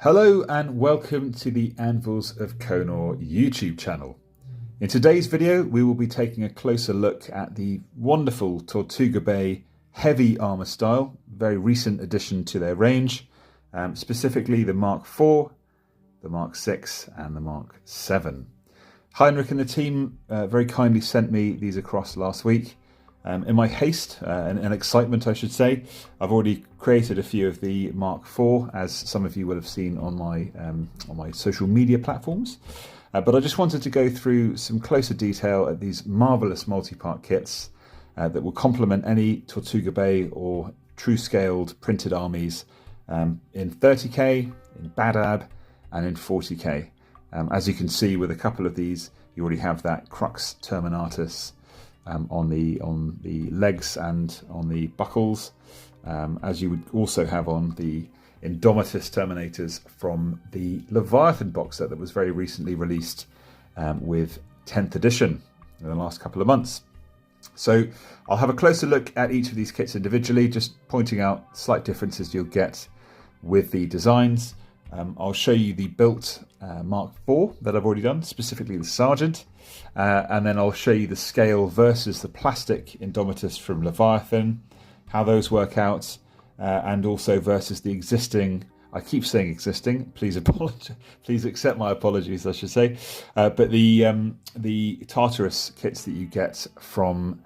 Hello and welcome to the Anvils of Conor YouTube channel. In today's video we will be taking a closer look at the wonderful Tortuga Bay Heavy Armour style, very recent addition to their range, specifically the Mark IV, the Mark VI and the Mark VII. Heinrich and the team very kindly sent me these across last week. In my haste and excitement, I should say, I've already created a few of the Mark IV, as some of you will have seen on my social media platforms. But I just wanted to go through some closer detail at these marvellous multi-part kits that will complement any Tortuga Bay or true-scaled printed armies in 30k, in Badab, and in 40k. As you can see with a couple of these, you already have that Crux Terminatus on the legs and on the buckles, as you would also have on the Indomitus Terminators from the Leviathan box set that was very recently released with 10th edition in the last couple of months. So I'll have a closer look at each of these kits individually, just pointing out slight differences you'll get with the designs. I'll show you the built Mark IV that I've already done, specifically the Sergeant, and then I'll show you the scale versus the plastic Indomitus from Leviathan, how those work out, and also versus the existing, I keep saying existing, please accept my apologies, I should say, but the Tartarus kits that you get from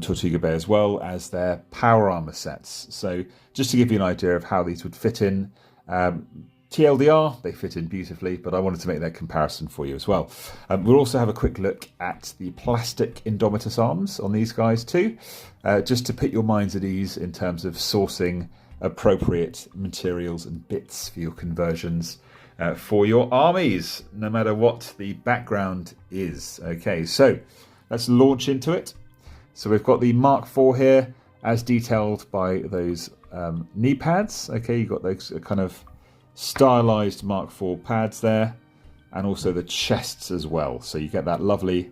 Tortuga Bay, as well as their power armor sets. So just to give you an idea of how these would fit in, TLDR, they fit in beautifully, but I wanted to make that comparison for you as well. We'll also have a quick look at the plastic Indomitus arms on these guys too, just to put your minds at ease in terms of sourcing appropriate materials and bits for your conversions for your armies, no matter what the background is. Okay, so let's launch into it. So we've got the Mark IV here, as detailed by those knee pads. Okay, you've got those kind of stylized Mark IV pads there, and also the chests as well. So you get that lovely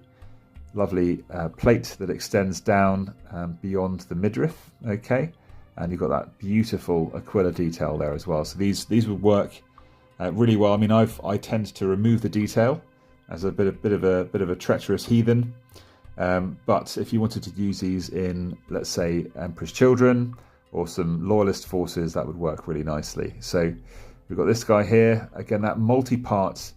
plate that extends down beyond the midriff. Okay, and you've got that beautiful Aquila detail there as well. So these would work really well. I mean, I tend to remove the detail as a bit of a treacherous heathen. But if you wanted to use these in, let's say, Emperor's Children or some Loyalist forces, that would work really nicely. So we've got this guy here, again, that multi-part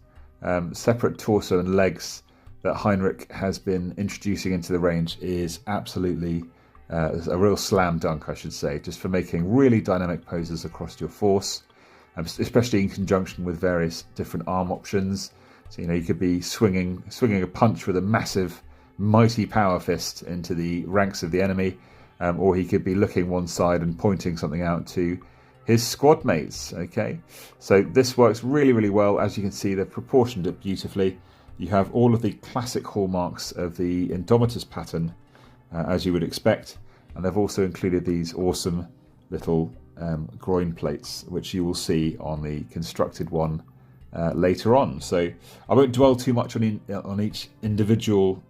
separate torso and legs that Heinrich has been introducing into the range is absolutely a real slam dunk, I should say, just for making really dynamic poses across your force, especially in conjunction with various different arm options. So, you could be swinging a punch with a massive mighty power fist into the ranks of the enemy, or he could be looking one side and pointing something out to his squad mates. Okay, so this works really well. As you can see, they've proportioned it beautifully. You have all of the classic hallmarks of the Indomitus pattern, as you would expect, and they've also included these awesome little groin plates, which you will see on the constructed one later on. So I won't dwell too much on each individual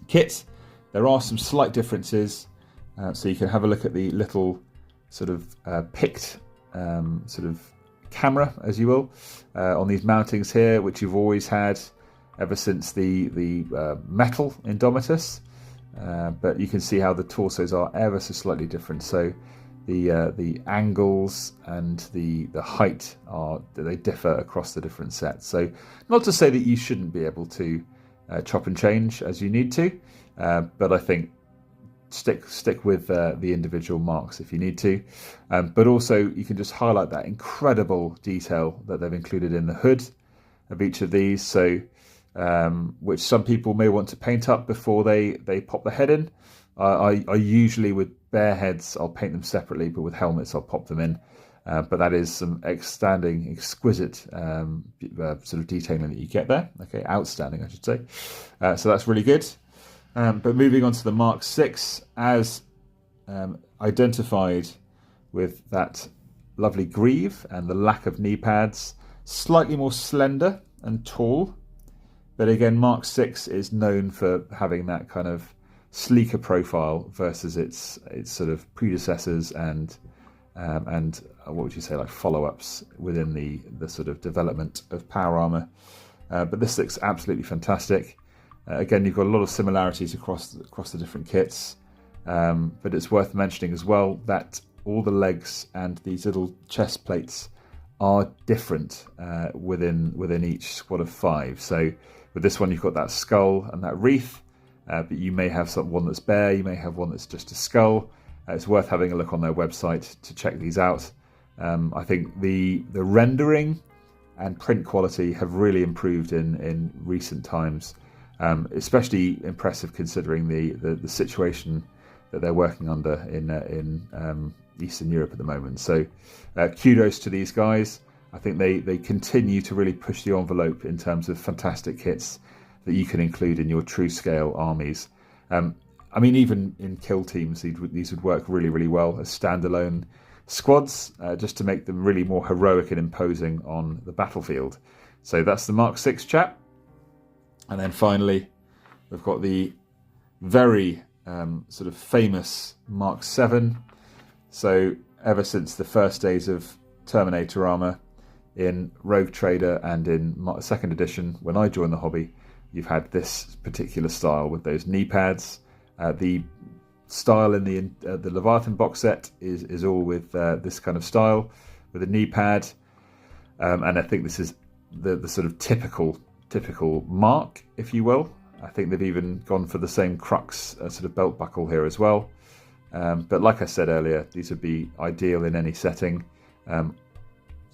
kit. There are some slight differences, so you can have a look at the little sort of picked sort of camera, as you will, on these mountings here, which you've always had ever since the metal Indomitus, but you can see how the torsos are ever so slightly different. So the angles and the height they differ across the different sets. So not to say that you shouldn't be able to chop and change as you need to, but I think stick with the individual marks if you need to, but also you can just highlight that incredible detail that they've included in the hood of each of these, so which some people may want to paint up before they pop the head in. I usually, with bare heads, I'll paint them separately, but with helmets I'll pop them in. But that is some outstanding, exquisite sort of detailing that you get there. Okay, outstanding, I should say. So that's really good. But moving on to the Mark VI, as identified with that lovely greave and the lack of knee pads, slightly more slender and tall. But again, Mark VI is known for having that kind of sleeker profile versus its sort of predecessors and and what would you say, like follow-ups within the sort of development of power armor. But this looks absolutely fantastic. Again, you've got a lot of similarities across the different kits, but it's worth mentioning as well that all the legs and these little chest plates are different within each squad of 5. So with this one, you've got that skull and that wreath, but you may have one that's bare, you may have one that's just a skull. It's worth having a look on their website to check these out. I think the rendering and print quality have really improved in recent times, especially impressive considering the situation that they're working under in Eastern Europe at the moment. So kudos to these guys. I think they continue to really push the envelope in terms of fantastic kits that you can include in your true scale armies. I mean, even in kill teams, these would work really, really well as standalone squads, just to make them really more heroic and imposing on the battlefield. So that's the Mark 6 chap. And then finally, we've got the very sort of famous Mark 7. So ever since the first days of Terminator armor in Rogue Trader and in 2nd edition, when I joined the hobby, you've had this particular style with those knee pads. The style in the Leviathan box set is all with this kind of style, with a knee pad, and I think this is the sort of typical mark, if you will. I think they've even gone for the same crux sort of belt buckle here as well. But like I said earlier, these would be ideal in any setting.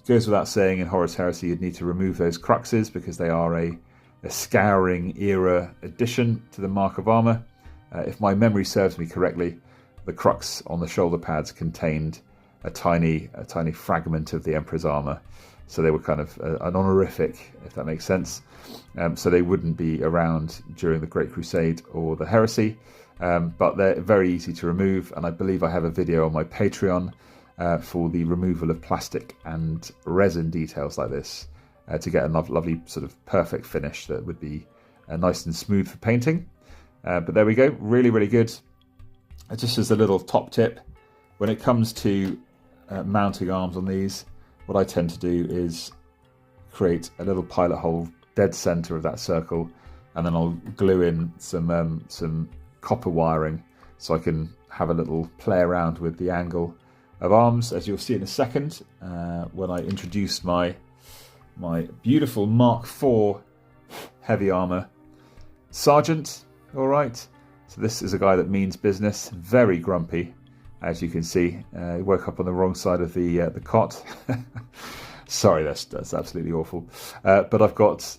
Goes without saying, in Horus Heresy, you'd need to remove those cruxes because they are a scouring era addition to the Mark of Armor. If my memory serves me correctly, the crux on the shoulder pads contained a tiny fragment of the Emperor's armor, so they were kind of an honorific, if that makes sense. So they wouldn't be around during the Great Crusade or the Heresy, but they're very easy to remove, and I believe I have a video on my Patreon for the removal of plastic and resin details like this to get a lovely sort of perfect finish that would be nice and smooth for painting. But there we go, really, really good. Just as a little top tip, when it comes to mounting arms on these, what I tend to do is create a little pilot hole dead center of that circle, and then I'll glue in some copper wiring so I can have a little play around with the angle of arms, as you'll see in a second when I introduce my beautiful Mark 4 heavy armor sergeant. All right, so this is a guy that means business, very grumpy, as you can see. He woke up on the wrong side of the cot. Sorry, that's absolutely awful. But I've got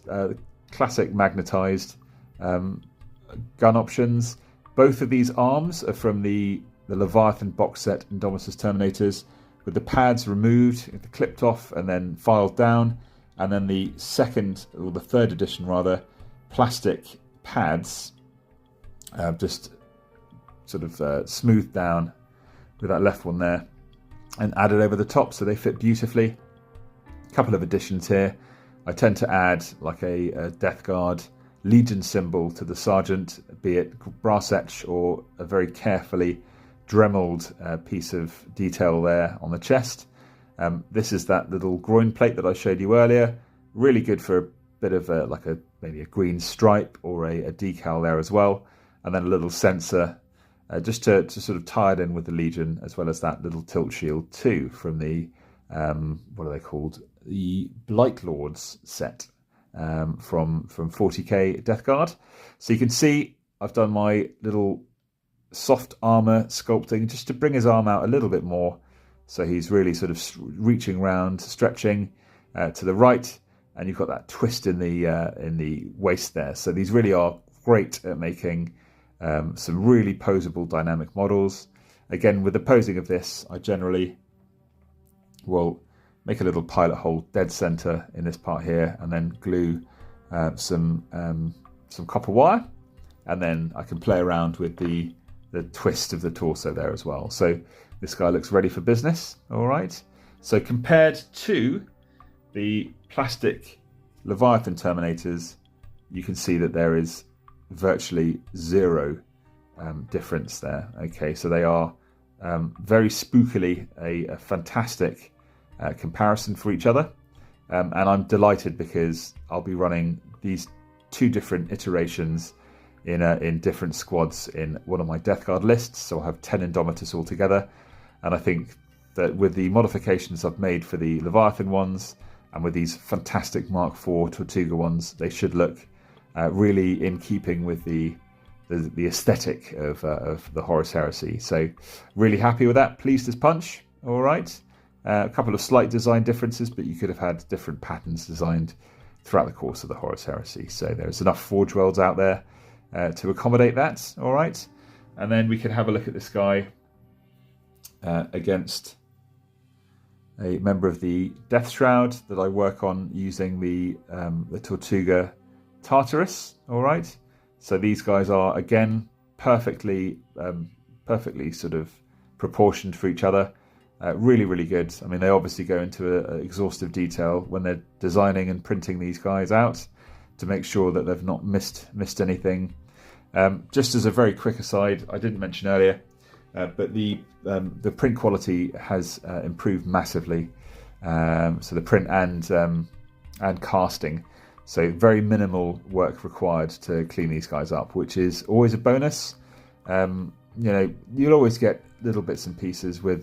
classic magnetized gun options. Both of these arms are from the Leviathan box set Indomitus Terminators, with the pads removed, clipped off and then filed down, and then the 3rd edition rather, plastic pads just sort of smoothed down with that left one there and added over the top, so they fit beautifully. A couple of additions here. I tend to add like a Death Guard Legion symbol to the sergeant, be it brass etch or a very carefully dremeled piece of detail there on the chest. This is that little groin plate that I showed you earlier. Really good for a bit of maybe a green stripe or a decal there as well. And then a little sensor just to sort of tie it in with the Legion, as well as that little tilt shield too from the, what are they called? The Blight Lords set from 40k Death Guard. So you can see I've done my little soft armor sculpting just to bring his arm out a little bit more. So he's really sort of reaching round, stretching to the right, and you've got that twist in the waist there. So these really are great at making some really posable dynamic models. Again, with the posing of this, I generally will make a little pilot hole dead center in this part here, and then glue some copper wire, and then I can play around with the twist of the torso there as well. So this guy looks ready for business. All right. So compared to the plastic Leviathan Terminators, you can see that there is virtually zero difference there. Okay, so they are very spookily a fantastic comparison for each other. And I'm delighted because I'll be running these 2 different iterations in different squads in one of my Death Guard lists. So I'll have 10 Indomitus altogether. And I think that with the modifications I've made for the Leviathan ones and with these fantastic Mark IV Tortuga ones, they should look really in keeping with the aesthetic of the Horus Heresy. So really happy with that. Pleased as punch. All right. A couple of slight design differences, but you could have had different patterns designed throughout the course of the Horus Heresy. So there's enough Forge Worlds out there to accommodate that. All right. And then we can have a look at this guy against a member of the Death Shroud that I work on using the Tortuga Tartarus. All right. So these guys are, again, perfectly sort of proportioned for each other. Really, really good. I mean, they obviously go into exhaustive detail when they're designing and printing these guys out to make sure that they've not missed anything. Just as a very quick aside, I didn't mention earlier, but the print quality has improved massively. So the print and casting. So very minimal work required to clean these guys up, which is always a bonus. You'll always get little bits and pieces with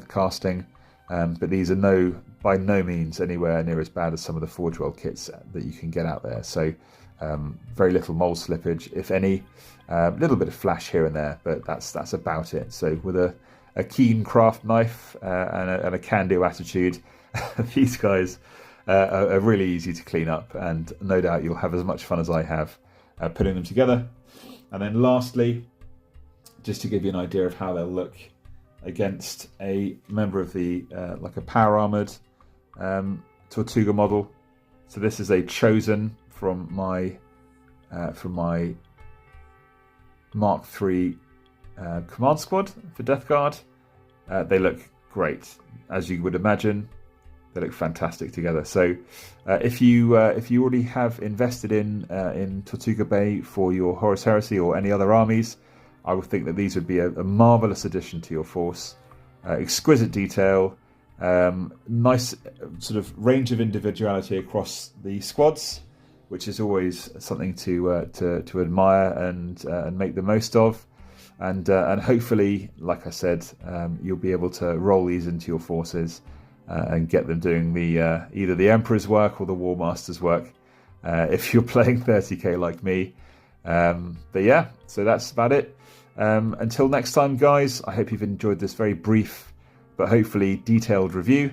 casting, but these are by no means anywhere near as bad as some of the Forge World kits that you can get out there. So very little mold slippage, if any. Little bit of flash here and there, but that's about it. So with a keen craft knife and a can-do attitude, these guys are really easy to clean up, and no doubt you'll have as much fun as I have putting them together. And then lastly, just to give you an idea of how they'll look against a member of the like a power armored Tortuga model. So this is a chosen from my Mark III command squad for Death Guard. They look great, as you would imagine. They look fantastic together. So if you already have invested in Tortuga Bay for your Horus Heresy or any other armies, I would think that these would be a marvellous addition to your force. Exquisite detail, nice sort of range of individuality across the squads, which is always something to admire and make the most of. And hopefully, like I said, you'll be able to roll these into your forces and get them doing the either the Emperor's work or the War Master's work if you're playing 30k like me. But yeah, so that's about it. Until next time, guys, I hope you've enjoyed this very brief but hopefully detailed review.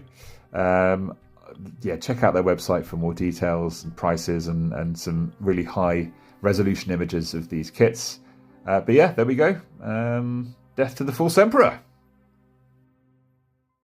Check out their website for more details and prices and some really high resolution images of these kits. But yeah, there we go. Death to the false Emperor.